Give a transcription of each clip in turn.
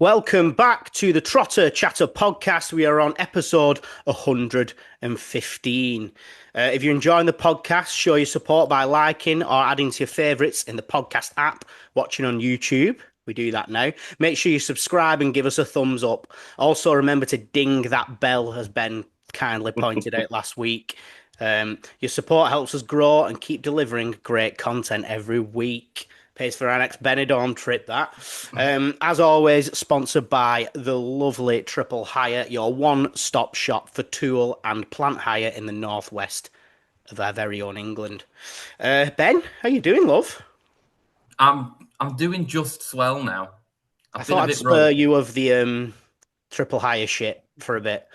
Welcome back to the Trotter Chatter podcast. We are on episode 115. If you're enjoying the podcast, show your support by liking or adding to your favourites in the podcast app, watching on YouTube. We do that now. Make sure you subscribe and give us a thumbs up. Also, remember to ding that bell, as Ben kindly pointed out last week. Your support helps us grow and keep delivering great content every week. Pays for our next Benidorm trip, that. As always, sponsored by the lovely Triple Hire, your one-stop shop for tool and plant hire in the northwest of our very own England. Ben, how you doing, love? I'm doing just swell now. I thought I'd spur you of the Triple Hire shit for a bit.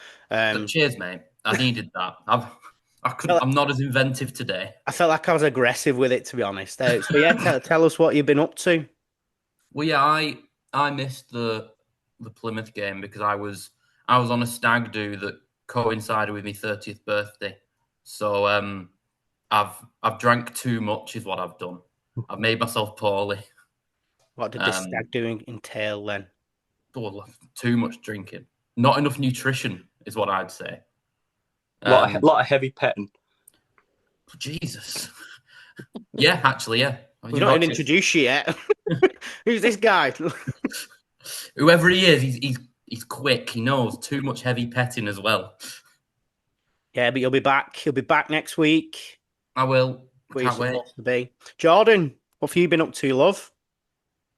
Cheers, mate. I needed that. I'm not as inventive today. I felt like I was aggressive with it, to be honest. So yeah, tell us what you've been up to. Well, yeah, I missed the Plymouth game because I was on a stag do that coincided with my 30th birthday. So I've drank too much, is what I've done. I've made myself poorly. What did this stag doing entail then? Oh, too much drinking, not enough nutrition, is what I'd say. A lot of heavy petting. Jesus. Yeah, actually, yeah. You're not even introduced you yet. Who's this guy? Whoever he is, he's quick. He knows too much heavy petting as well. Yeah, but you'll be back. You'll be back next week. I will. Where you're supposed to be. Jordan, what have you been up to, love?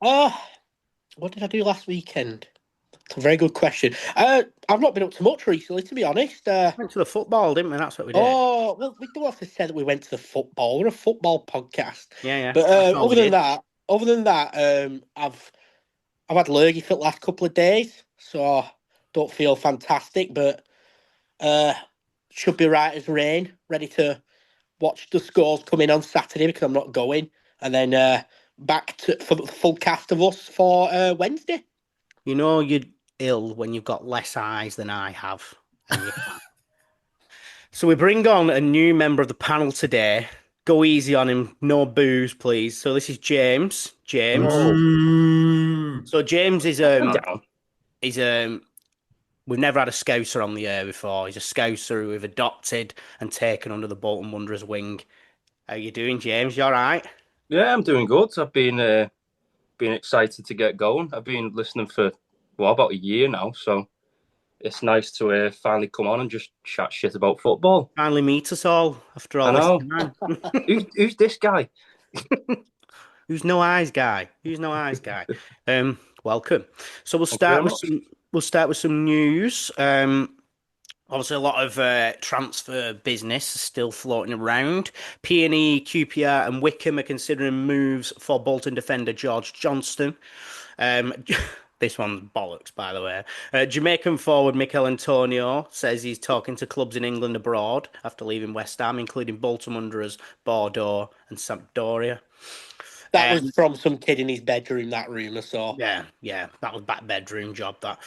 What did I do last weekend? It's a very good question. I've not been up to much recently, to be honest. Went to the football, didn't we? That's what we did. Oh, well, we don't have to say that we went to the football. We're a football podcast. Yeah. But other than that, I've had lurgy for the last couple of days, so I don't feel fantastic, but should be right as rain, ready to watch the scores come in on Saturday because I'm not going, and then back for the full cast of us for Wednesday. You know you're ill when you've got less eyes than I have. So we bring on a new member of the panel today. Go easy on him. No booze, please. So this is James. James. Oh. So James is we've never had a Scouser on the air before. He's a Scouser who we've adopted and taken under the Bolton Wanderers wing. How you doing, James? You all right? Yeah, I'm doing good. I've been excited to get going. I've been listening for about a year now, so it's nice to finally come on and just chat shit about football. Finally meet us all after all. I know. Who's this guy? Who's no eyes guy? Welcome. So we'll start with some news. Obviously, a lot of transfer business still floating around. P&E, QPR and Wickham are considering moves for Bolton defender George Johnston. This one's bollocks, by the way. Jamaican forward Mikel Antonio says he's talking to clubs in England abroad after leaving West Ham, including Bolton Wanderers, Bordeaux and Sampdoria. That was from some kid in his bedroom, that rumour, so... Yeah, that was back bedroom job, that.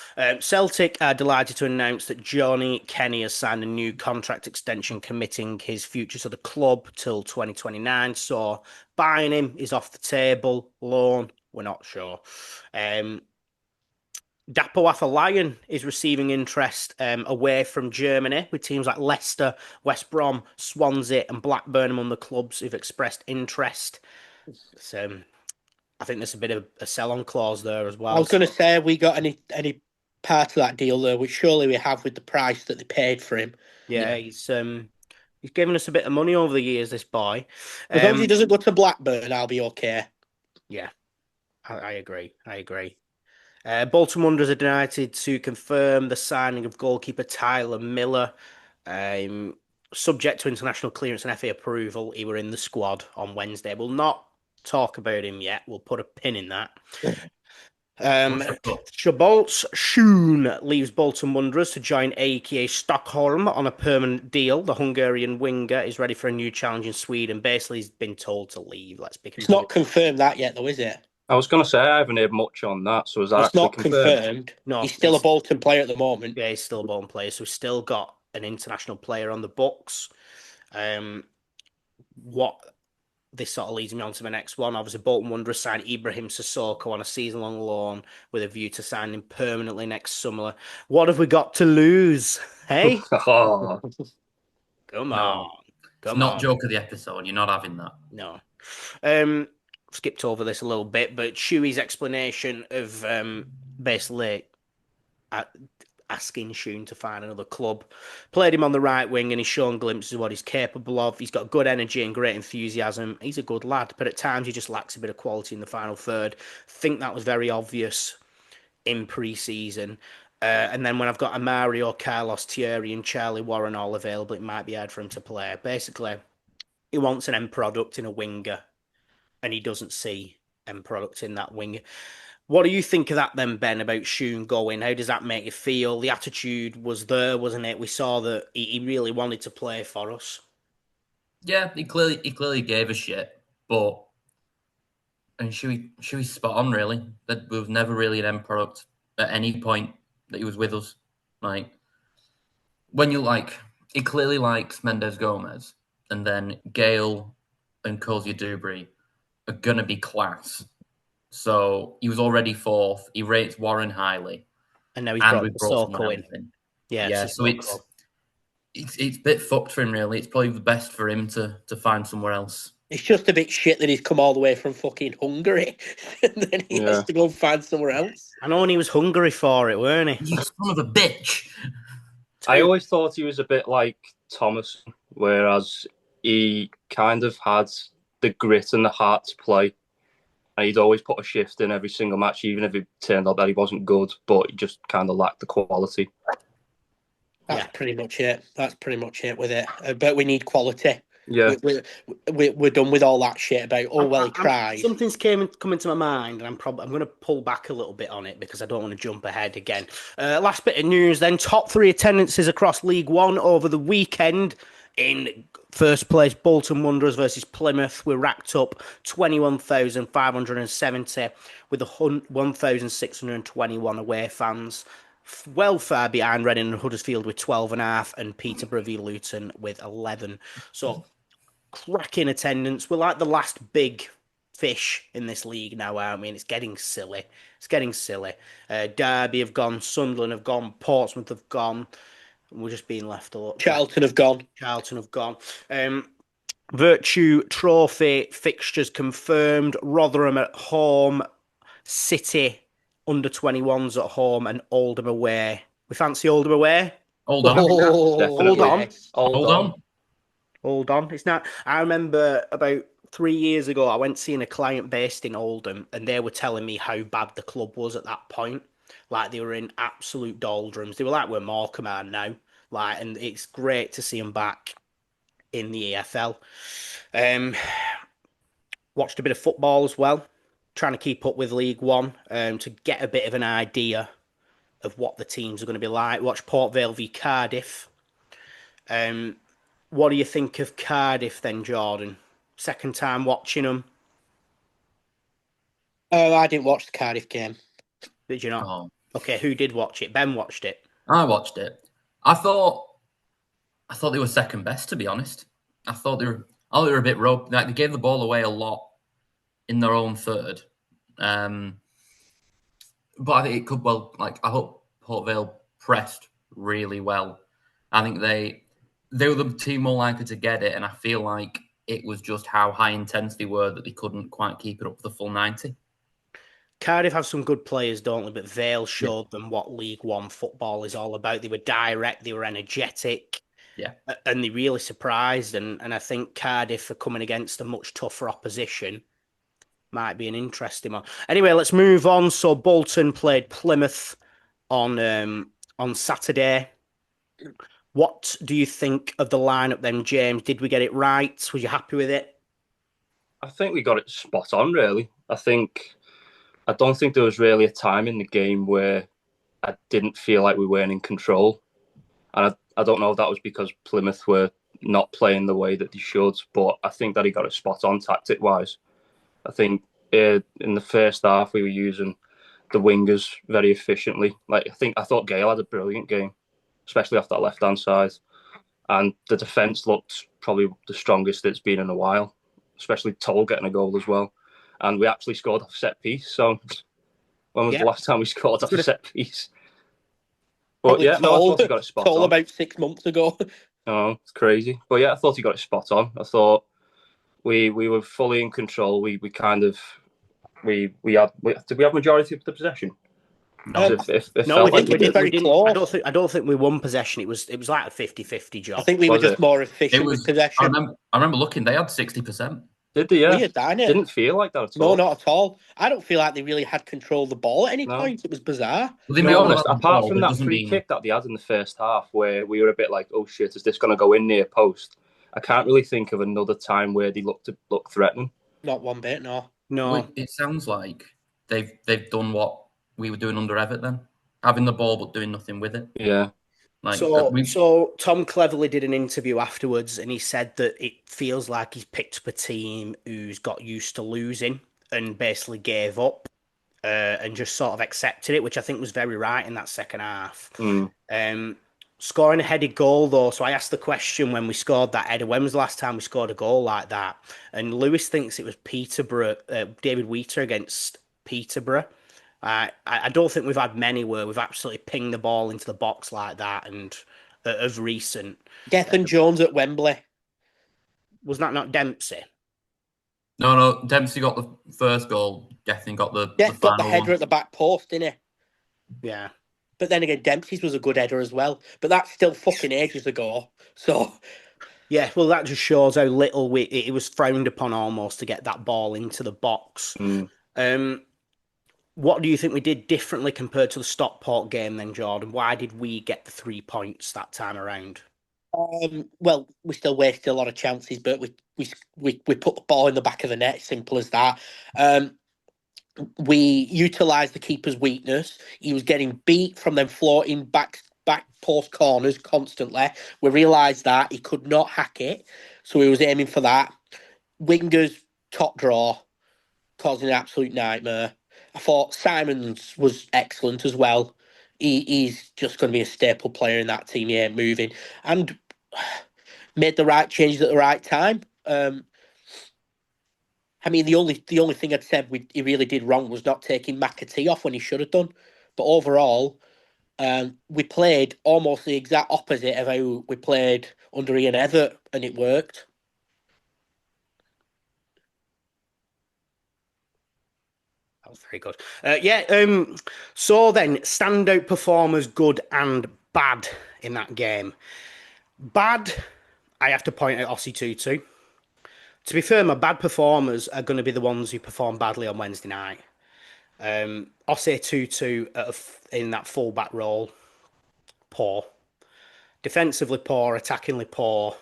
Celtic are delighted to announce that Johnny Kenny has signed a new contract extension committing his future to the club till 2029, so buying him is off the table. Loan, we're not sure. Dapo Afolayan is receiving interest away from Germany with teams like Leicester, West Brom, Swansea and Blackburn among the clubs who've expressed interest. So I think there's a bit of a sell-on clause there as well. I was going to say, we got any part of that deal there, which surely we have with the price that they paid for him. Yeah. He's given us a bit of money over the years, this boy. As long as he doesn't go to Blackburn, I'll be okay. Yeah, I agree. Bolton Wanderers are delighted to confirm the signing of goalkeeper Tyler Miller. Subject to international clearance and FA approval, he were in the squad on Wednesday. We'll not talk about him yet. We'll put a pin in that. Shabolts Schoon leaves Bolton Wanderers to join AEK Stockholm on a permanent deal. The Hungarian winger is ready for a new challenge in Sweden. Basically, he's been told to leave. It's not confirmed that yet, though, is it? I was going to say, I haven't heard much on that. So is that it's not confirmed? No, he's still a Bolton player at the moment. Yeah, he's still a Bolton player. So we've still got an international player on the books. What this sort of leads me on to my next one. Obviously, Bolton Wanderers signed Ibrahim Sissoko on a season-long loan with a view to sign him permanently next summer. What have we got to lose? Hey? Oh, Come No, on. it's Come not on. joke of the episode. You're not having that. No. Skipped over this a little bit, but Shuey's explanation of basically asking Shun to find another club. Played him on the right wing and he's shown glimpses of what he's capable of. He's got good energy and great enthusiasm. He's a good lad, but at times he just lacks a bit of quality in the final third. Think that was very obvious in pre-season. And then when I've got Mario, Carlos, Thierry and Charlie Warren all available, it might be hard for him to play. Basically, he wants an end product in a winger and he doesn't see end product in that winger. What do you think of that then, Ben, about Shun going? How does that make you feel? The attitude was there, wasn't it? We saw that he really wanted to play for us. Yeah, he clearly gave a shit, but and Shuey's spot on, really. That was never really an end product at any point that he was with us. Like, when you he clearly likes Mendes Gomez, and then Gale and Kozia Dubry are going to be class. So he was already fourth. He rates Warren highly. And now he's brought Sissoko in. Yeah, so it's a bit fucked for him, really. It's probably the best for him to find somewhere else. It's just a bit shit that he's come all the way from fucking Hungary and then he has to go and find somewhere else. I know, and he was hungry for it, weren't he? You son of a bitch. I always thought he was a bit like Thomas, whereas he kind of had the grit and the heart to play. And he'd always put a shift in every single match, even if it turned out that he wasn't good, but he just kind of lacked the quality. That's pretty much it. That's pretty much it with it. But we need quality. Yeah. We're done with all that shit about, he tried. Something's come into my mind, and I'm going to pull back a little bit on it because I don't want to jump ahead again. Last bit of news then. Top 3 attendances across League One over the weekend. In first place, Bolton Wanderers versus Plymouth. We racked up 21,570 with 1,621 away fans. Well far behind Reading and Huddersfield with 12.5 and Peterborough v Luton with 11. So, cracking attendance. We're like the last big fish in this league now, aren't we? And it's getting silly. Derby have gone, Sunderland have gone, Portsmouth have gone. We're just being left alone. Charlton have gone. Virtue Trophy fixtures confirmed. Rotherham at home. City under 21s at home and Oldham away. We fancy Oldham away? Hold on. Hold on. It's not. I remember about 3 years ago, I went seeing a client based in Oldham and they were telling me how bad the club was at that point. Like, they were in absolute doldrums. They were like where Morecambe are now. And it's great to see them back in the EFL. Watched a bit of football as well. Trying to keep up with League One to get a bit of an idea of what the teams are going to be like. Watch Port Vale v Cardiff. What do you think of Cardiff then, Jordan? Second time watching them. I didn't watch the Cardiff game. Did you not? Oh. Okay, who did watch it? Ben watched it. I watched it. I thought they were second best, to be honest. I thought they were a bit rope. Like, they gave the ball away a lot in their own third. But I think it could I hope Port Vale pressed really well. I think they were the team more likely to get it, and I feel like it was just how high intense they were that they couldn't quite keep it up for the full 90. Cardiff have some good players, don't they? But Vale showed them what League One football is all about. They were direct, they were energetic, and they really surprised. And I think Cardiff are coming against a much tougher opposition. Might be an interesting one. Anyway, let's move on. So Bolton played Plymouth on Saturday. What do you think of the lineup then, James? Did we get it right? Was you happy with it? I think we got it spot on, really. I don't think there was really a time in the game where I didn't feel like we weren't in control. And I don't know if that was because Plymouth were not playing the way that they should, but I think that he got it spot on tactic-wise. I think in the first half we were using the wingers very efficiently. I thought Gale had a brilliant game, especially off that left-hand side. And the defence looked probably the strongest it's been in a while. especially Toll getting a goal as well. And we actually scored off set piece. So when was the last time we scored off a set piece? But Probably I thought he got it spot on. About 6 months ago. Oh, it's crazy. But I thought he got it spot on. I thought we were fully in control. We kind of did we have majority of the possession? No, we didn't. Very close. I don't think we won possession. It was like a 50-50 job. I think we were just more efficient with possession. I remember looking. They had 60%. Did they? Yeah. Weird, didn't feel like that at all. No, not at all. I don't feel like they really had control of the ball at any point. It was bizarre. Well, apart from that free kick that they had in the first half, where we were a bit like, "Oh shit, is this going to go in near post?" I can't really think of another time where they look threatening. Not one bit, no. Well, it sounds like they've done what we were doing under Everton, having the ball but doing nothing with it. Yeah. So Tom Cleverley did an interview afterwards, and he said that it feels like he's picked up a team who's got used to losing and basically gave up and just sort of accepted it, which I think was very right in that second half. Scoring a headed goal, though, so I asked the question when we scored that header, when was the last time we scored a goal like that? And Lewis thinks it was Peterborough, David Wheater against Peterborough. I don't think we've had many where we've absolutely pinged the ball into the box like that, and of recent. Gethin Jones at Wembley. Was that not Dempsey? No, Dempsey got the first goal. Gethin got the final got the header at the back post, didn't he? Yeah. But then again, Dempsey's was a good header as well. But that's still fucking ages ago. So... Yeah, well, that just shows how little it was frowned upon almost to get that ball into the box. What do you think we did differently compared to the Stockport game then, Jordan? Why did we get the 3 points that time around? Well, we still wasted a lot of chances, but we put the ball in the back of the net, simple as that. We utilised the keeper's weakness. He was getting beat from them floating back post corners constantly. We realised that he could not hack it, so he was aiming for that. Wingers, top draw, causing an absolute nightmare. I thought Simons was excellent as well. He's just going to be a staple player in that team. He ain't moving. And made the right changes at the right time. I mean, the only thing I'd said he really did wrong was not taking McAtee off when he should have done. But overall, we played almost the exact opposite of how we played under Ian Evatt, and it worked. That was very good. So then, standout performers, good and bad in that game. Bad, I have to point out Ossie Tutu. To be fair, my bad performers are going to be the ones who perform badly on Wednesday night. Ossie Tutu in that full-back role, poor. Defensively poor, attackingly poor.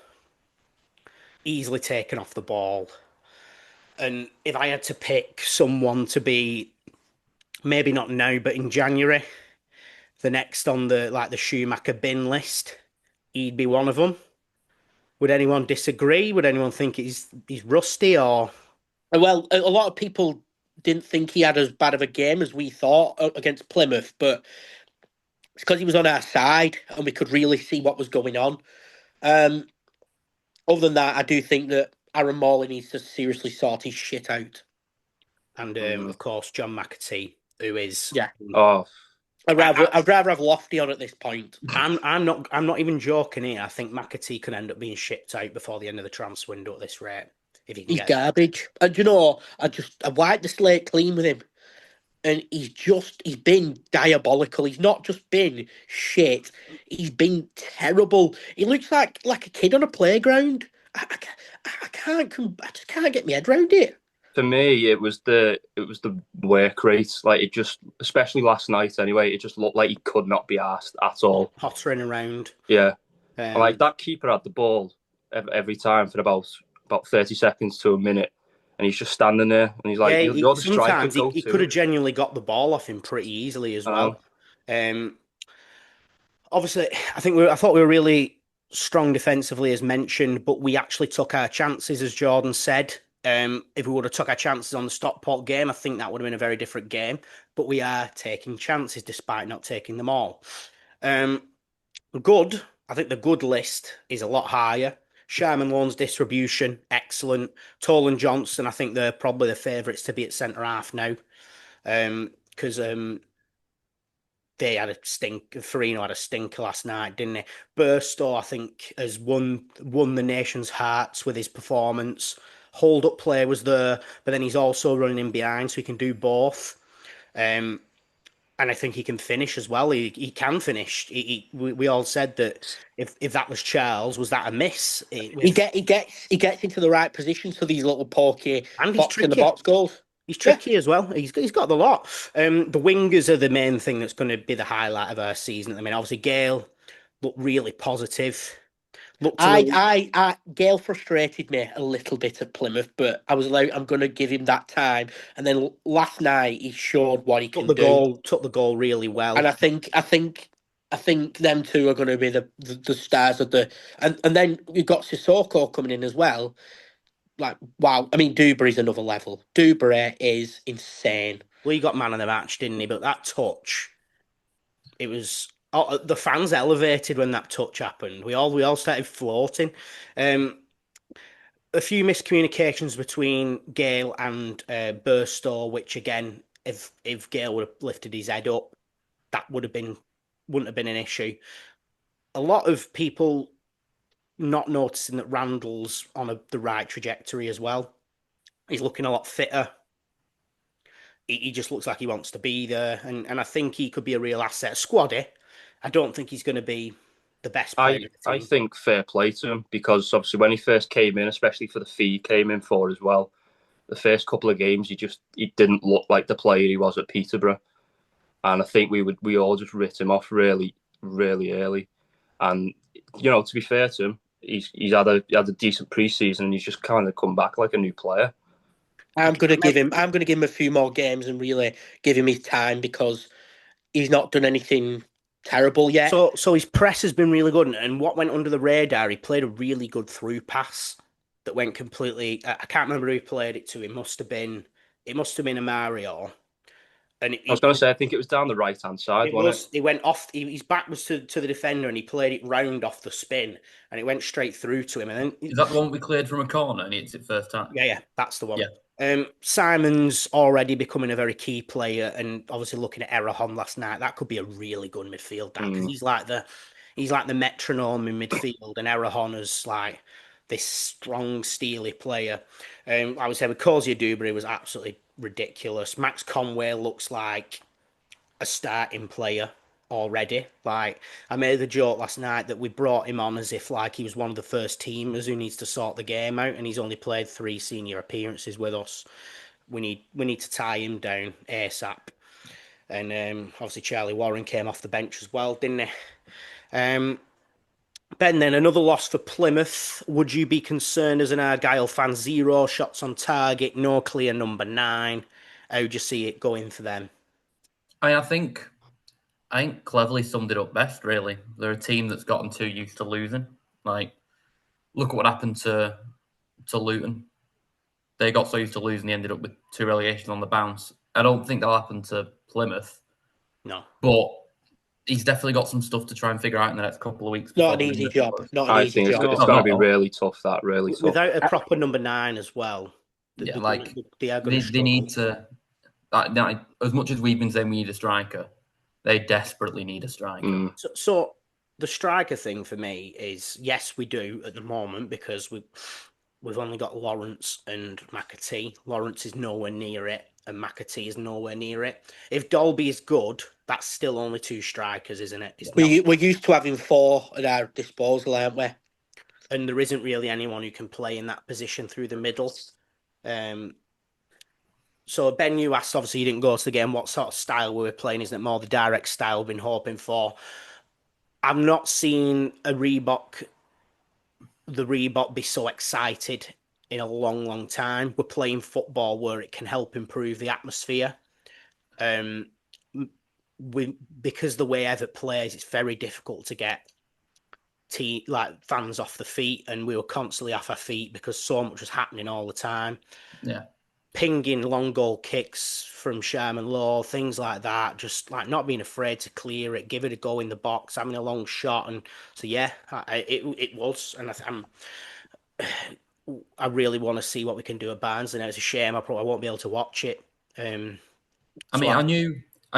Easily taken off the ball. And if I had to pick someone to be, maybe not now, but in January, the next on the Schumacher bin list, he'd be one of them. Would anyone disagree? Would anyone think he's rusty or? Well, a lot of people didn't think he had as bad of a game as we thought against Plymouth, but it's because he was on our side and we could really see what was going on. Other than that, I do think that Aaron Morley needs to seriously sort his shit out. And of course, John McAtee, who is I'd rather have Lofty on at this point. I'm not even joking here. I think McAtee can end up being shipped out before the end of the transfer window at this rate. If he can He's garbage. And you know, I wiped the slate clean with him. And he's been diabolical. He's not just been shit. He's been terrible. He looks like a kid on a playground. I just can't get my head around it. For me, it was the work rate. Like, it just, especially last night anyway, it just looked like he could not be asked at all. Pottering around. Yeah. Like, that keeper had the ball every time for about 30 seconds to a minute. And he's just standing there, and he's like, "You're the striker." Sometimes he could have genuinely got the ball off him pretty easily as well. Obviously, I thought we were really strong defensively, as mentioned, but we actually took our chances, as Jordan said. If we would have took our chances on the Stockport game, I think that would have been a very different game. But we are taking chances despite not taking them all. Good. I think the good list is a lot higher. Sharman Loan's distribution, excellent. Tolan Johnson, I think they're probably the favourites to be at centre half now. Because they had a stink. Farino had a stinker last night, didn't he? Burstow, I think, has won the nation's hearts with his performance. Hold up play was there, but then he's also running in behind, so he can do both. And I think he can finish as well. He can finish. We all said that if that was Charles, was that a miss? He gets into the right position for these little porky And he's box in the tricky. box goals. He's tricky as well. He's got the lot. The wingers are the main thing that's going to be the highlight of our season. I mean, obviously Gale looked really positive. Gale frustrated me a little bit at Plymouth, but I was like, I'm going to give him that time. And then last night he showed what he can do. Took the goal really well. And I think them two are going to be the stars of the. And then you've got Sissoko coming in as well. Like, wow. I mean, Dubry's another level. Dubry is insane. Well, he got man of the match, didn't he? But that touch, it was. Oh, the fans elevated when that touch happened. We all started floating. A few miscommunications between Gale and Burstow, which again, if Gale would have lifted his head up, that wouldn't have been an issue. A lot of people not noticing that Randall's on the right trajectory as well. He's looking a lot fitter. He just looks like he wants to be there, and I think he could be a real asset. Squaddy, I don't think he's going to be the best player. I think fair play to him, because obviously when he first came in, especially for the fee he came in for as well, the first couple of games he didn't look like the player he was at Peterborough, and I think we all just writ him off really, really early. And to be fair to him, he's had a decent pre-season, and he's just kind of come back like a new player. I'm going to give him a few more games and really give him his time, because he's not done anything terrible yet. So his press has been really good, and what went under the radar, he played a really good through pass that went completely. I can't remember who he played it to. It must have been a Mario. And I was going to say, I think it was down the right hand side. He went off. His back was to the defender, and he played it round off the spin, and it went straight through to him. And then is that the one we cleared from a corner and he hits it first time? Yeah, that's the one. Yeah. Simon's already becoming a very key player, and obviously looking at Errahon last night, that could be a really good midfield. Because he's like the metronome in midfield, and Errahon is like this strong, steely player. I would say with Kozia Dubry was absolutely ridiculous. Max Conway looks like a starting player already. Like, I made the joke last night that we brought him on as if like he was one of the first teamers who needs to sort the game out, and he's only played 3 senior appearances with us. We need to tie him down ASAP. And obviously Charlie Warren came off the bench as well, didn't he? Ben, then another loss for Plymouth. Would you be concerned as an Argyle fan? 0 shots on target, no clear number 9. How do you see it going for them? I think Cleverly summed it up best, really. They're a team that's gotten too used to losing. Like, look at what happened to Luton. They got so used to losing, they ended up with 2 relegations on the bounce. I don't think that'll happen to Plymouth. No. But he's definitely got some stuff to try and figure out in the next couple of weeks. Not an easy job. I think it's going to be really tough. Without a proper number 9 as well. They need to. As much as we've been saying we need a striker, they desperately need a striker. So the striker thing for me is, yes, we do at the moment, because we've only got Lawrence and McAtee. Lawrence is nowhere near it, and McAtee is nowhere near it. If Dolby is good, that's still only 2 strikers, isn't it? We're used to having 4 at our disposal, aren't we? And there isn't really anyone who can play in that position through the middle. So Ben, you asked, obviously you didn't go to the game, what sort of style we were playing. Isn't it more the direct style we've been hoping for? I've not seen the Reebok be so excited in a long, long time. We're playing football where it can help improve the atmosphere. Because the way Everett plays, it's very difficult to get fans off the feet, and we were constantly off our feet because so much was happening all the time. Yeah. Pinging long goal kicks from Sherman Law, things like that, just like not being afraid to clear it, give it a go in the box, having a long shot. And so, yeah, it was. And I really want to see what we can do at Barnsley now. It's a shame I probably won't be able to watch it. I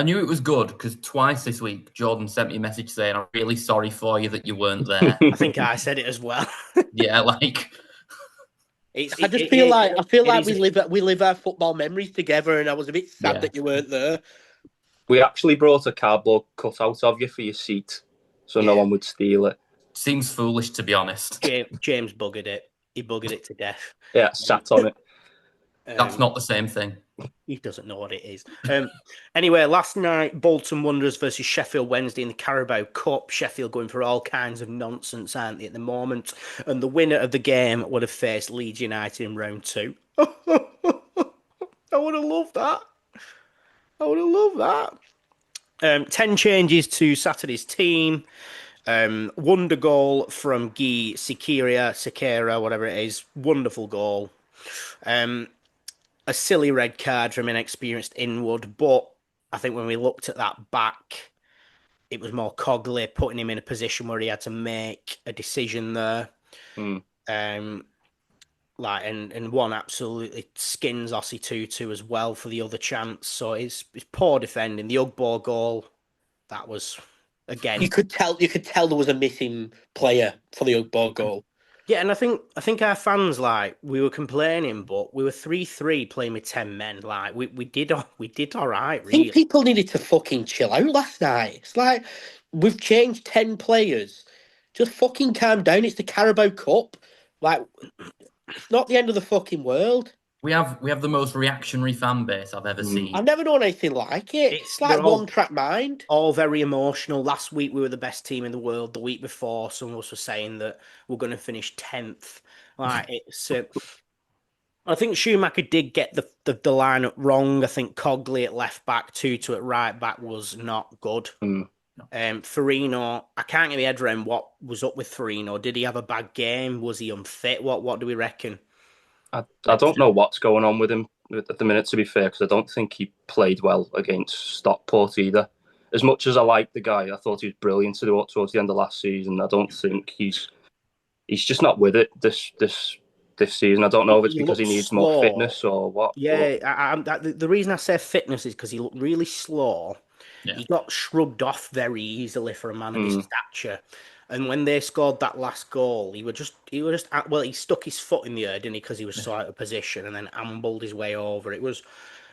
knew it was good because twice this week Jordan sent me a message saying, "I'm really sorry for you that you weren't there." I think I said it as well. Yeah, like I just feel like is we live our football memories together, and I was a bit sad that you weren't there. We actually brought a cardboard cutout of you for your seat, so no one would steal it. seems foolish to be honest. James buggered it. He buggered it to death. Yeah, sat on it. That's not the same thing. He doesn't know what it is. Anyway, last night, Bolton Wanderers versus Sheffield Wednesday in the Carabao Cup. Sheffield going for all kinds of nonsense, aren't they, at the moment? And the winner of the game would have faced Leeds United in round 2. I would have loved that. I would have loved that. 10 changes to Saturday's team. Wonder goal from Guy Sikira, whatever it is. Wonderful goal. A silly red card from inexperienced Inwood, but I think when we looked at that back, it was more Cogley putting him in a position where he had to make a decision there. And one absolutely skins Ossie Tutu as well for the other chance. So it's poor defending. The Ugbo goal, that was again. You could tell there was a missing player for the Ugbo goal. Yeah, and I think our fans, like, we were complaining, but we were 3-3 playing with 10 men. Like, we did all right, really. I think people needed to fucking chill out last night. It's like, we've changed 10 players. Just fucking calm down. It's the Carabao Cup. Like, it's not the end of the fucking world. We have the most reactionary fan base I've ever seen. I've never known anything like it. It's like one-track mind. All very emotional. Last week we were the best team in the world. The week before, some of us were saying that we're going to finish 10th. Like, it's. I think Schumacher did get the lineup wrong. I think Cogley at left back, Tutu at right back was not good. Farino, I can't get my head around what was up with Farino. Did he have a bad game? Was he unfit? What do we reckon? I don't know what's going on with him at the minute, to be fair, because I don't think he played well against Stockport either. As much as I like the guy, I thought he was brilliant towards the end of last season. I don't think he's just not with it this season. I don't know if it's because he needs more fitness or what. Yeah, the reason I say fitness is because he looked really slow. Yeah. He got shrugged off very easily for a man of his stature. And when they scored that last goal, he stuck his foot in the air, didn't he? Because he was so out of position, and then ambled his way over. It was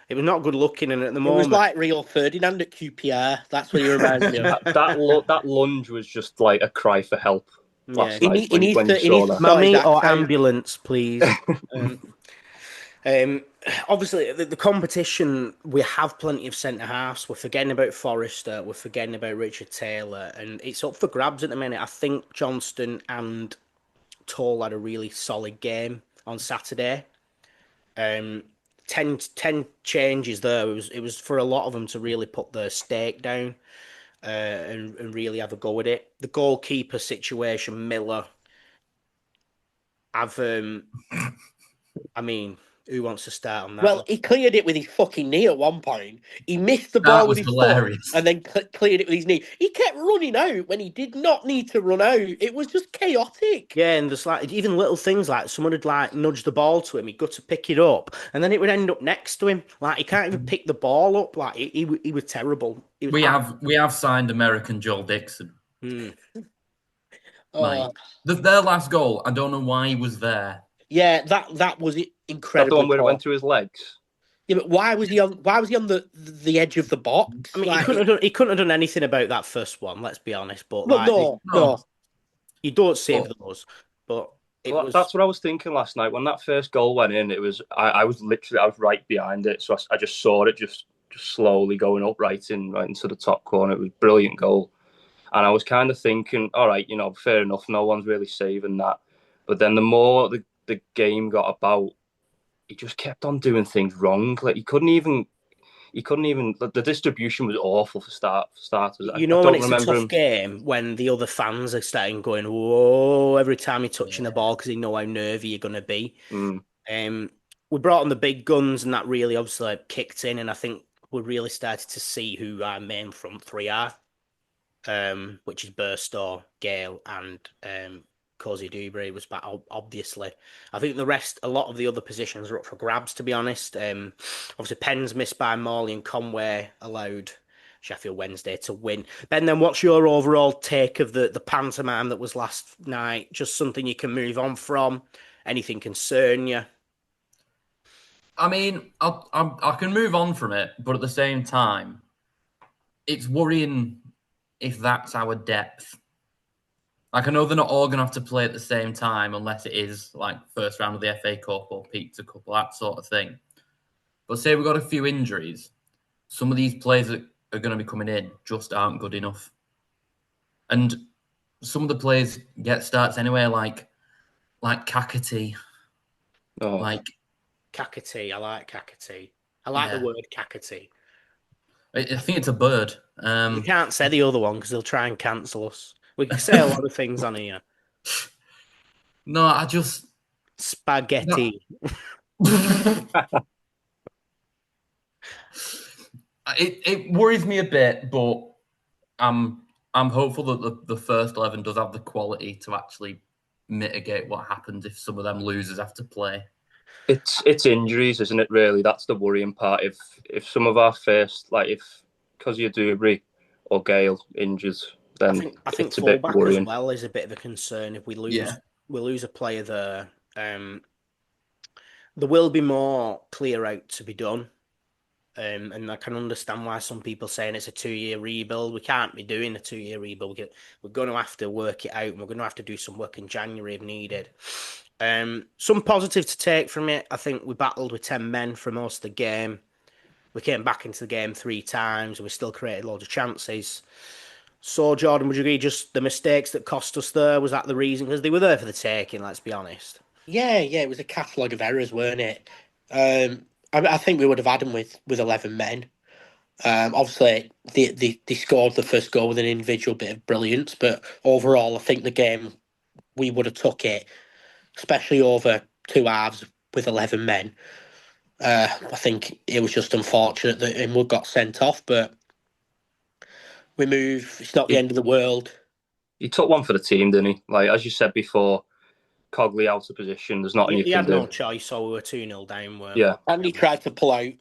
not good looking, and at the moment, it was like Rio Ferdinand at QPR. That's what he reminds me of. That lunge was just like a cry for help last night. He needs to Mummy or ambulance, please. Obviously, the competition, we have plenty of centre-halves. We're forgetting about Forrester. We're forgetting about Richard Taylor. And it's up for grabs at the minute. I think Johnston and Toll had a really solid game on Saturday. 10 changes there. It was for a lot of them to really put their stake down and really have a go at it. The goalkeeper situation, Miller, who wants to start on that? Well, he cleared it with his fucking knee at one point. He missed the ball with his foot and then cleared it with his knee. He kept running out when he did not need to run out. It was just chaotic. Yeah, and there's like even little things like someone would like nudge the ball to him. He'd go to pick it up, and then it would end up next to him. Like he can't even pick the ball up. Like he was terrible. We have signed American Joel Dixon. Like their last goal, I don't know why he was there. Yeah, that was incredible. That the one where it went through his legs. Yeah, but why was he on the edge of the box? I mean, he couldn't have done anything about that first one. Let's be honest. But no, you don't save those. But that's what I was thinking last night when that first goal went in. It was I was right behind it, so I just saw it just slowly going up right into the top corner. It was a brilliant goal, and I was kind of thinking, all right, fair enough. No one's really saving that. But then the more the game got about, he just kept on doing things wrong. Like he couldn't even. The distribution was awful for starters. When it's a tough game when the other fans are starting going whoa every time you're touching the ball because they know how nervy you're going to be. We brought on the big guns and that really obviously kicked in, and I think we really started to see who our main front three are, which is Burstow, Gale, and Cozy Dewberry was back, obviously. I think a lot of the other positions are up for grabs, to be honest. Obviously, Penn's missed by Morley and Conway allowed Sheffield Wednesday to win. Ben, then what's your overall take of the pantomime that was last night? Just something you can move on from? Anything concern you? I mean, I can move on from it, but at the same time, it's worrying if that's our depth. Like, I know they're not all going to have to play at the same time unless it is like first round of the FA Cup or Pizza Cup or that sort of thing. But say we've got a few injuries, some of these players that are going to be coming in just aren't good enough. And some of the players get starts anyway, like Kakati. Oh. Like Kakati, I like Kakati. I like the word Kakati. I think it's a bird. You can't say the other one because they'll try and cancel us. We can say a lot of things on here. No, I just... Spaghetti. It worries me a bit, but I'm hopeful that the first 11 does have the quality to actually mitigate what happens if some of them losers have to play. It's injuries, isn't it? Really, that's the worrying part. If some of our first, like if Cozy Dewberry or Gale injures, then I think it's a bit fullback worrying. as well is a bit of a concern if we lose a player there. There will be more clear out to be done. And I can understand why some people are saying it's a 2-year rebuild. We can't be doing a 2-year rebuild. We're going to have to work it out, and we're going to have to do some work in January if needed. Some positive to take from it. I think we battled with 10 men for most of the game. We came back into the game 3 times, and we still created loads of chances. So, Jordan, would you agree just the mistakes that cost us there? Was that the reason? Because they were there for the taking, let's be honest. Yeah, it was a catalogue of errors, weren't it? I think we would have had them with 11 men. Obviously, they scored the first goal with an individual bit of brilliance, but overall, I think the game, we would have took it, especially over 2 halves with 11 men. I think it was just unfortunate that Inwood got sent off, but we move. It's not the end of the world. He took one for the team, didn't he? Like, as you said before, Cogley out of position. There's nothing you can do. He had no choice, so we were 2-0 down. Yeah. And he tried to pull out.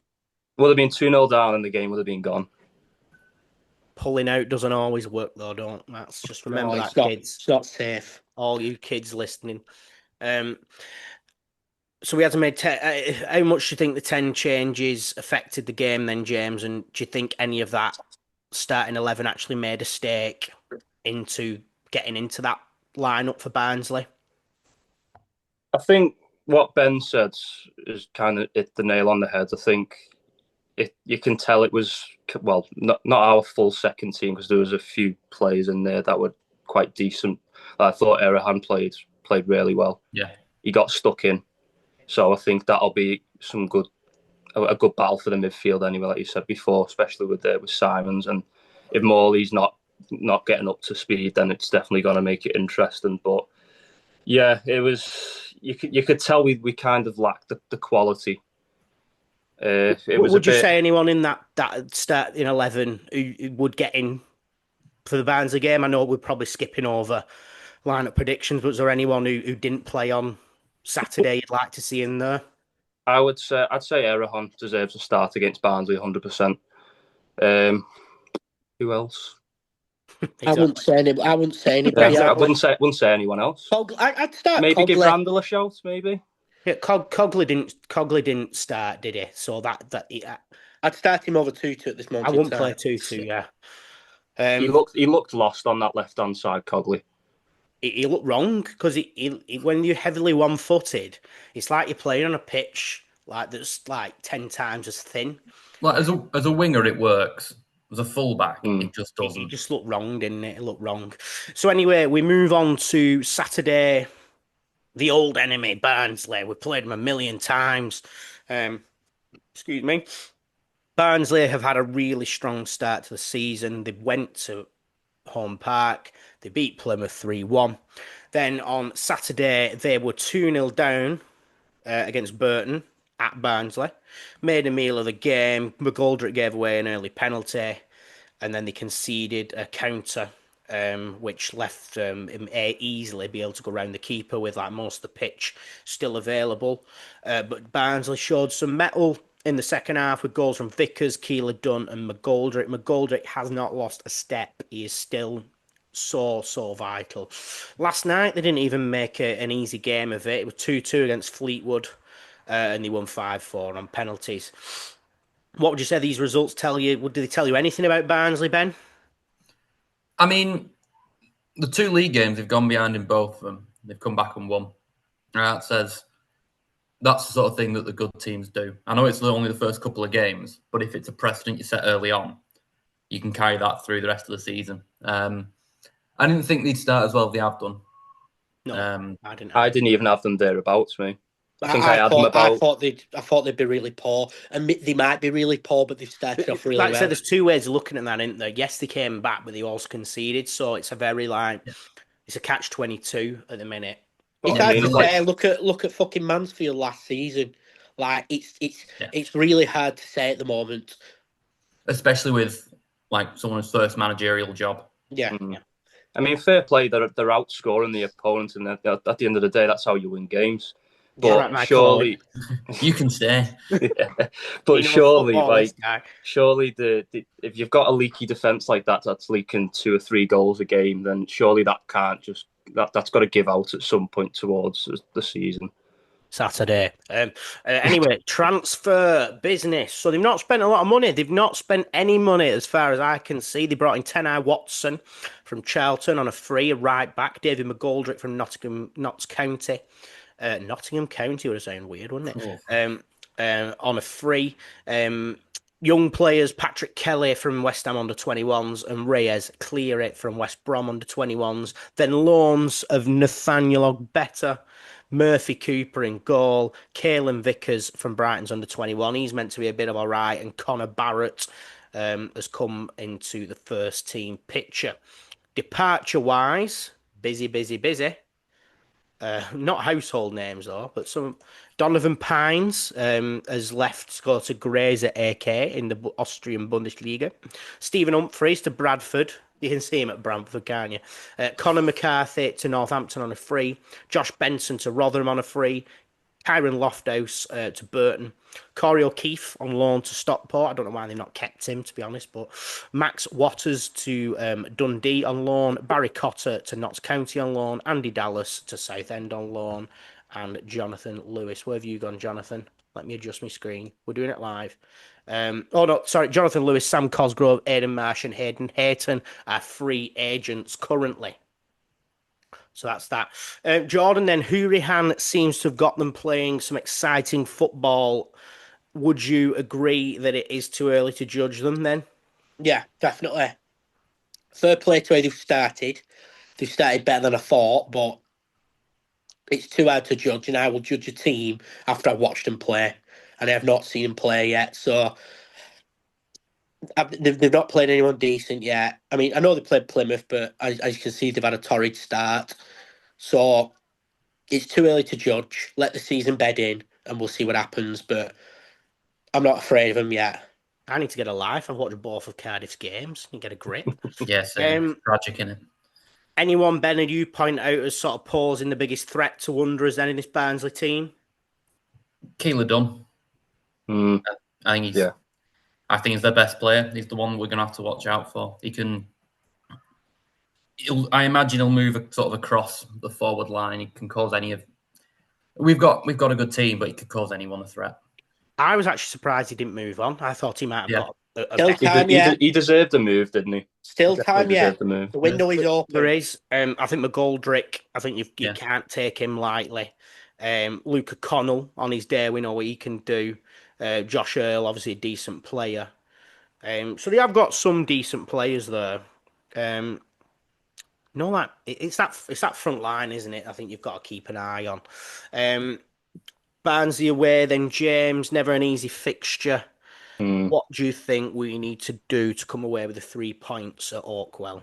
Would have been 2-0 down and the game would have been gone. Pulling out doesn't always work, though, don't. That's just remember that, kids. It's not safe. All you kids listening. So we had to make... how much do you think the 10 changes affected the game then, James? And do you think any of that starting 11 actually made a stake into getting into that lineup for Barnsley? I think what Ben said is kind of hit the nail on the head. I think you can tell it was, well, not our full second team because there was a few players in there that were quite decent. I thought Erahan played really well. Yeah. He got stuck in. So I think that'll be a good battle for the midfield anyway, like you said before, especially with Simons. And if Morley's not getting up to speed, then it's definitely going to make it interesting. But yeah, it was... You could tell we kind of lacked the quality. Would you say anyone in that start in 11 who would get in for the Barnsley game? I know we're probably skipping over lineup predictions, but was there anyone who didn't play on Saturday you'd like to see in there? I'd say Erahan deserves a start against Barnsley 100%. Who else? Exactly. I wouldn't say anybody. I wouldn't say anyone else. I'd start. Maybe Cogley. give Randall a shout. Maybe. Yeah, Cogley didn't start, did he? So I'd start him over Tutu at this moment. I wouldn't play Tutu. Yeah. He looked lost on that left hand side, Cogley. He looked wrong because he when you're heavily one-footed, it's like you're playing on a pitch like that's like 10 times as thin. Like as a winger, it works. As a fullback, it just doesn't. It just looked wrong, didn't it? It looked wrong. So anyway, we move on to Saturday. The old enemy, Barnsley. We played them 1,000,000 times. Excuse me. Barnsley have had a really strong start to the season. They went to Home Park. They beat Plymouth 3-1. Then on Saturday, they were 2-0 down against Burton at Barnsley. Made a meal of the game. McGoldrick gave away an early penalty. And then they conceded a counter which left him easily be able to go around the keeper with like most of the pitch still available. But Barnsley showed some mettle in the second half with goals from Vickers, Keeler Dunn and McGoldrick. McGoldrick has not lost a step. He is still so vital. Last night, they didn't even make an easy game of it. It was 2-2 against Fleetwood, and they won 5-4 on penalties. What would you say these results tell you? Did they tell you anything about Barnsley, Ben? I mean, the 2 league games, they've gone behind in both of them. They've come back and won. That says that's the sort of thing that the good teams do. I know it's only the first couple of games, but if it's a precedent you set early on, you can carry that through the rest of the season. I didn't think they'd start as well as they have done. No, I didn't. I didn't even have them thereabouts, me. I think I had them about. I thought they'd be really poor, and they might be really poor, but they've started off really well. Like I said, there's 2 ways of looking at that, isn't there? Yes, they came back, but they also conceded, so it's a very it's a catch-22 at the minute. It's hard to say. Look at fucking Mansfield last season. Like it's really hard to say at the moment, especially with like someone's first managerial job. Yeah. I mean, fair play. They're outscoring the opponents, and at the end of the day, that's how you win games. But surely, you can stay. But surely, if you've got a leaky defense like that, that's leaking 2 or 3 goals a game, then surely that can't just that's got to give out at some point towards the season. Saturday. Anyway, transfer business. So they've not spent a lot of money. They've not spent any money as far as I can see. They brought in Tenai Watson from Charlton on a free, a right back. David McGoldrick from Notts County. Nottingham County would have sounded weird, wouldn't it? On a free. Young players, Patrick Kelly from West Ham under-21s and Reyes Cleary from West Brom under-21s. Then loans of Nathaniel Ogbeta, Murphy Cooper in goal, Caelan Vickers from Brighton's under-21. He's meant to be a bit of all right. And Connor Barrett has come into the first team picture. Departure-wise, busy. Not household names though, but some. Donovan Pines has left to go to Grazer AK in the Austrian Bundesliga. Stephen Humphreys to Bradford. You can see him at Bradford, can't you? Conor McCarthy to Northampton on a free. Josh Benson to Rotherham on a free. Kyron Lofthouse to Burton. Corey O'Keefe on loan to Stockport. I don't know why they've not kept him, to be honest. But Max Waters to Dundee on loan. Barry Cotter to Notts County on loan. Andy Dallas to Southend on loan. And Jonathan Lewis. Where have you gone, Jonathan? Let me adjust my screen. We're doing it live. Jonathan Lewis, Sam Cosgrove, Aidan Marsh and Hayden Hayton are free agents currently. So that's that. Jordan, then, Hurahan seems to have got them playing some exciting football. Would you agree that it is too early to judge them then? Yeah, definitely. Fair play to where they've started. They've started better than I thought, but it's too hard to judge, and I will judge a team after I've watched them play, and I have not seen them play yet. So they've not played anyone decent yet. I mean, I know they played Plymouth, but as you can see, they've had a torrid start. So it's too early to judge. Let the season bed in, and we'll see what happens. But I'm not afraid of them yet. I need to get a life. I've watched both of Cardiff's games. You get a grip. Yes, tragic in it. Anyone, Ben, you point out as sort of posing the biggest threat to Wanderers then in this Barnsley team? Keeler Dunn. I think he's their best player. He's the one we're going to have to watch out for. I imagine he'll move sort of across the forward line. He can cause any of. We've got a good team, but he could cause anyone a threat. I was actually surprised he didn't move on. I thought he might have got he deserved the move, didn't he? Still time, yeah. The window is open. There is. I think McGoldrick, I think you can't take him lightly. Luca Connell, on his day, we know what he can do. Josh Earl, obviously a decent player. So they have got some decent players there. It's that front line, isn't it? I think you've got to keep an eye on. Barnsley away, then James, never an easy fixture. What do you think we need to do to come away with the 3 points at Oakwell?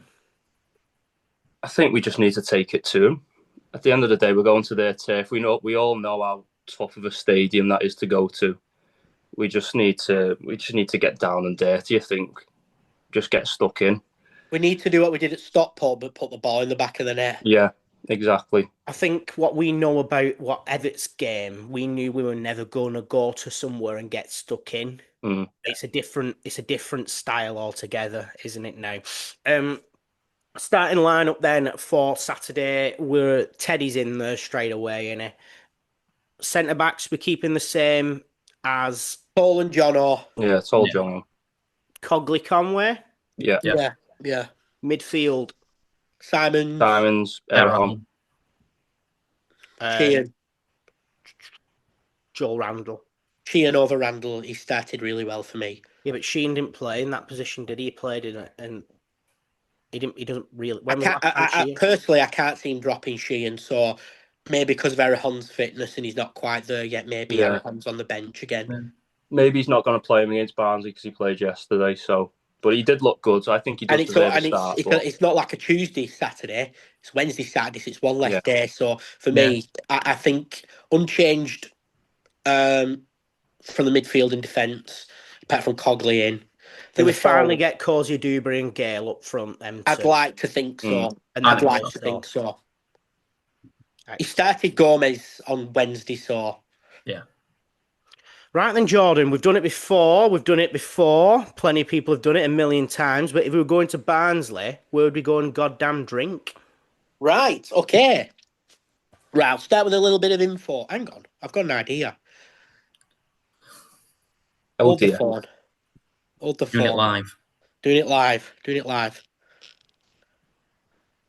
I think we just need to take it to them. At the end of the day, we're going to their turf. We all know how tough of a stadium that is to go to. We just need to get down and dirty. I think, just get stuck in. We need to do what we did at Stockport, but put the ball in the back of the net. Yeah, exactly. I think what we know about Everett's game, we knew we were never going to go to somewhere and get stuck in. Mm. It's a different style altogether, isn't it now? Starting lineup then for Saturday, Teddy's in there straight away, innit? Centre backs, we're keeping the same as Paul and Jono. Yeah, it's all John. Cogley Conway. Yeah. Yeah. Midfield, Simons, Erham. Sheehan. Joel Randall. Sheehan over Randall. He started really well for me. Yeah, but Sheehan didn't play in that position, did he? He played in it, and he doesn't really. Personally, I can't see him dropping Sheehan, so maybe because of Erhan's fitness and he's not quite there yet, maybe Erhan's on the bench again. Yeah. Maybe he's not going to play him against Barnsley because he played yesterday, but he did look good, so I think he does deserve a start. It's not like a Tuesday, Saturday. It's Wednesday, Saturday, so it's one less day. So for me, I think unchanged from the midfield and defence, apart from Cogley in. Do we finally get Cozy Dewberry and Gale up front? I'd like to think so. I'd like to think so. He started Gomez on Wednesday, so... Yeah. Right then, Jordan, we've done it before. Plenty of people have done it a million times. But if we were going to Barnsley, where would we go and goddamn drink? Right, okay. Right, I'll start with a little bit of info. Hang on, I've got an idea. Hold the phone. Doing it live. Doing it live.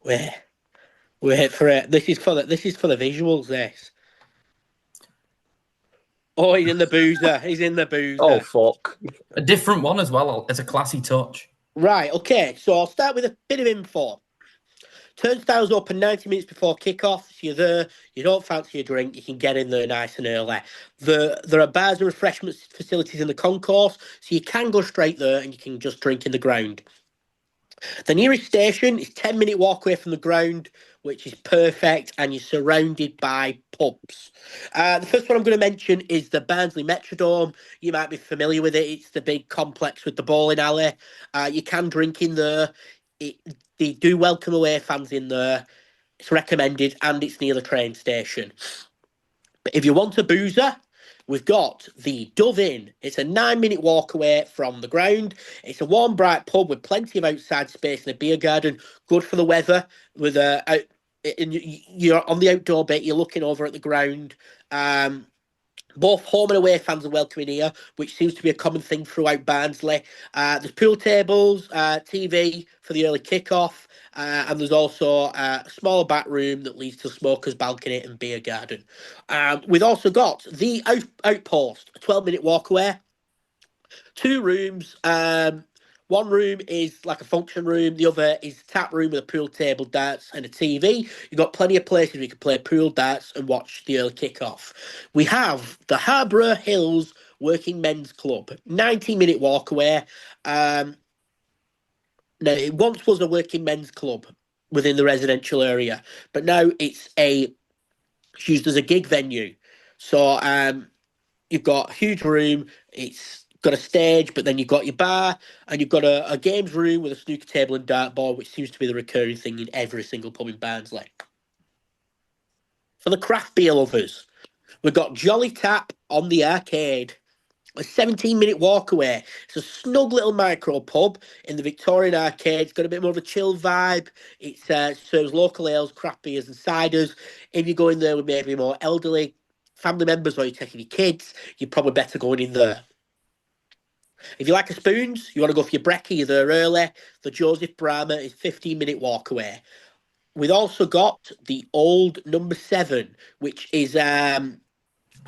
Wait for it. This is for the visuals, this. Oh, he's in the boozer. Oh, fuck. A different one as well. It's a classy touch. Right, okay. So I'll start with a bit of info. Turnstiles open 90 minutes before kick-off. So you're there, you don't fancy a drink, you can get in there nice and early. There are bars and refreshment facilities in the concourse, so you can go straight there and you can just drink in the ground. The nearest station is 10-minute walk away from the ground, which is perfect, and you're surrounded by pubs. The first one I'm going to mention is the Barnsley Metrodome. You might be familiar with it. It's the big complex with the bowling alley. You can drink in there. They do welcome away fans in there. It's recommended, and it's near the train station. But if you want a boozer, we've got the Dove Inn. It's a 9-minute walk away from the ground. It's a warm, bright pub with plenty of outside space and a beer garden. Good for the weather. You're on the outdoor bit. You're looking over at the ground. Both home and away fans are welcoming here, which seems to be a common thing throughout Barnsley. There's pool tables, TV for the early kickoff, and there's also a smaller back room that leads to smoker's balcony and beer garden. We've also got the Outpost, a 12-minute walk away. 2 rooms. One room is like a function room. The other is a tap room with a pool table, darts, and a TV. You've got plenty of places where you can play pool, darts, and watch the early kickoff. We have the Harborough Hills Working Men's Club, 90-minute walk away. Now, it once was a working men's club within the residential area, but now it's used as a gig venue. So you've got a huge room. It's got a stage, but then you've got your bar, and you've got a games room with a snooker table and dartboard, which seems to be the recurring thing in every single pub in Barnsley. For the craft beer lovers, we've got Jolly Tap on the Arcade, a 17-minute walk away. It's a snug little micro pub in the Victorian Arcade. It's got a bit more of a chill vibe. It serves local ales, craft beers and ciders. If you're going there with maybe more elderly family members or you're taking your kids, you're probably better going in there. If you like a spoons, you want to go for your brekkie, you're there early. The Joseph Brahma is 15-minute walk away. We've also got the Old Number 7, which is a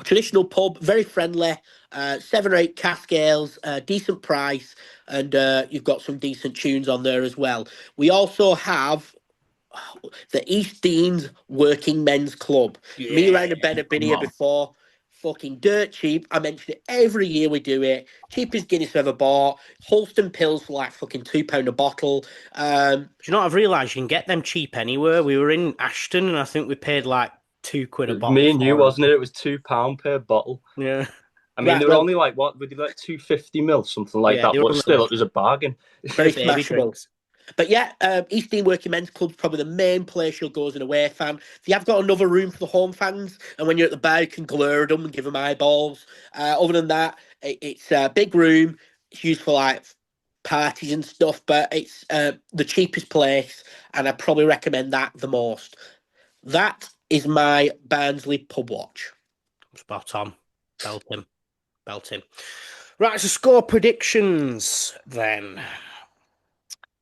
traditional pub, very friendly, 7 or 8 cask ales, decent price, and you've got some decent tunes on there as well. We also have the East Deans Working Men's Club. Yeah. Me, Ryan and Ben have been here before. Fucking dirt cheap. I mention it every year we do it. Cheapest Guinness I've ever bought. Holston pills for like fucking £2 a bottle. Do you know what I've realised? You can get them cheap anywhere. We were in Ashton and I think we paid like £2 a bottle. Me and you, wasn't it? It was £2 per bottle. Yeah. I mean, they were only like, what? Would you like 250 ml, something like that? But still, it was a bargain. Very smashable. But yeah, East Dean Working Men's Club's probably the main place you'll go as an away fan. If you have got another room for the home fans, and when you're at the bar, you can glare at them and give them eyeballs. Other than that, it's a big room. It's used for like parties and stuff, but it's the cheapest place, and I probably recommend that the most. That is my Barnsley pub watch. Spot on. Belting. Right, so score predictions then.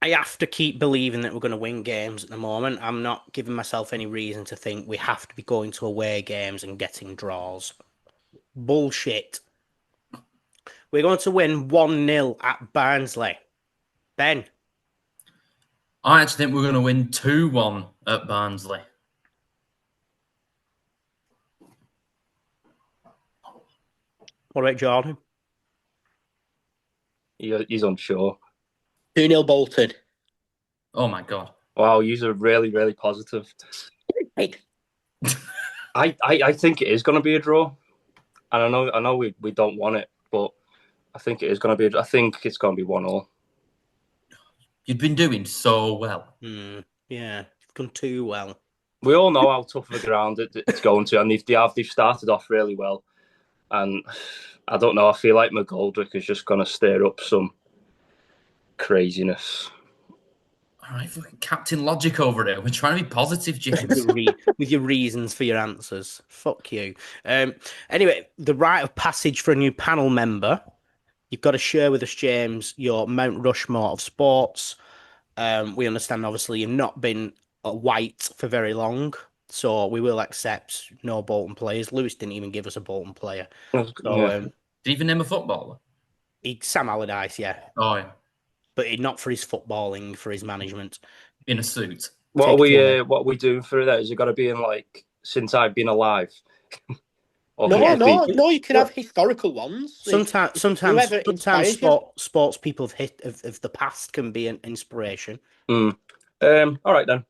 I have to keep believing that we're going to win games at the moment. I'm not giving myself any reason to think we have to be going to away games and getting draws. Bullshit. We're going to win 1-0 at Barnsley. Ben? I actually think we're going to win 2-1 at Barnsley. What about Jordan? He's unsure. 2-0 Bolton. Oh my God. Wow, you're really, really positive. Hey. I think it is going to be a draw. And I know we don't want it, but I think it is going to be. I think it's going to be 1-1. You've been doing so well. Yeah, you've done too well. We all know how tough of a ground it's going to, and they've started off really well. And I don't know. I feel like McGoldrick is just going to stir up some craziness. All right, fucking Captain Logic over there. We're trying to be positive, James. With your reasons for your answers. Fuck you. Anyway, the rite of passage for a new panel member. You've got to share with us, James, your Mount Rushmore of sports. We understand, obviously, you've not been white for very long, so we will accept no Bolton players. Lewis didn't even give us a Bolton player. So, Did he even name a footballer? Sam Allardyce, yeah. Oh, yeah. But not for his footballing, for his management. In a suit. What are we doing for that? Is it got to be in like since I've been alive? No. You can have historical ones. Sometimes sports people of the past can be an inspiration. All right then.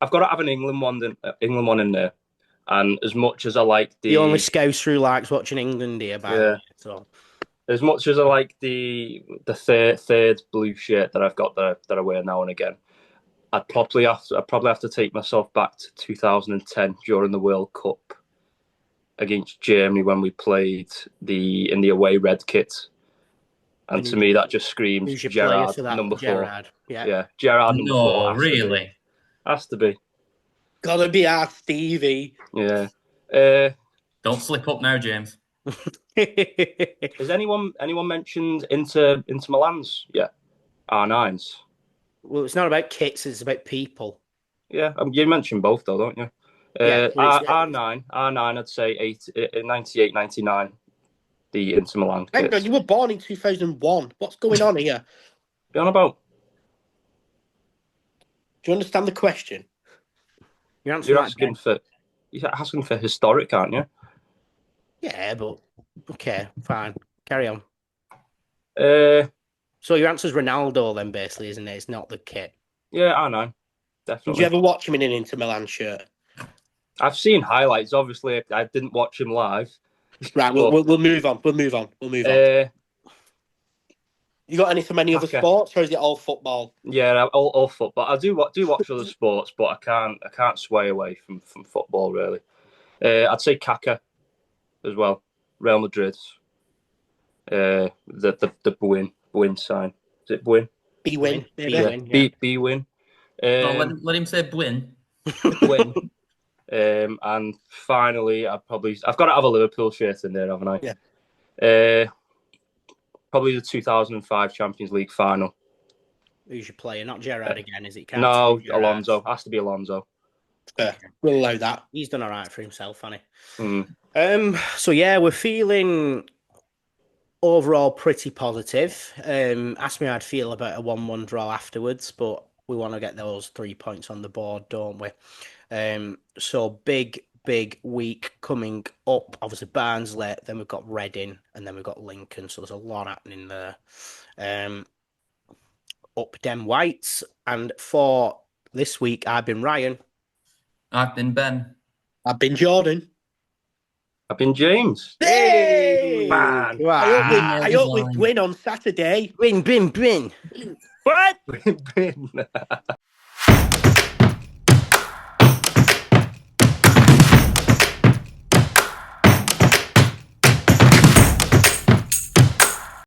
I've got to have an England one in there. And as much as I like the only Scouse who likes watching England here, so as much as I like the third blue shirt that I've got that I wear now and again, I'd probably have to take myself back to 2010 during the World Cup against Germany when we played in the away red kit. And to me, that just screams Gerrard, number 4. Yeah, Gerrard number 4. No, really? Has to be. Gotta be our Stevie. Yeah. Don't slip up now, James. Has anyone mentioned Inter Milan's yet? R9s. Well, it's not about kits; it's about people. Yeah, you mentioned both though, don't you? R9, I'd say 98, 99. The Inter Milan kits. Hang on, you were born in 2001. What's going on here? Be on about? Do you understand the question? You're asking for historic, aren't you? Yeah, but okay, fine. Carry on. So your answer's Ronaldo then, basically, isn't it? It's not the kit. Yeah, I know. Definitely. Did you ever watch him in an Inter Milan shirt? I've seen highlights. Obviously, I didn't watch him live. Right, we'll move on. We'll move on. You got any other sports, or is it all football? Yeah, all football. I do watch other sports, but I can't sway away from football really. I'd say Kaka as well. Real Madrid. The Bwin sign. Is it Bwin? B-win. B-win. Let him say Bwin. Bwin. And finally, I've got to have a Liverpool shirt in there, haven't I? Yeah. Probably the 2005 Champions League final. Who's your player? Not Gerrard again, is it? No, Alonso. Has to be Alonso. We'll allow that. He's done all right for himself, hasn't he? Mm. So yeah, we're feeling overall pretty positive. Asked me how I'd feel about a 1-1 draw afterwards, but we want to get those 3 points on the board, don't we? So big week coming up. Obviously Barnsley, then we've got Reading, and then we've got Lincoln. So there's a lot happening there. Up them Whites. And for this week, I've been Ryan. I've been Ben. I've been Jordan. I've been James. Hey! Man. I hope we win on Saturday. Win. What? Win.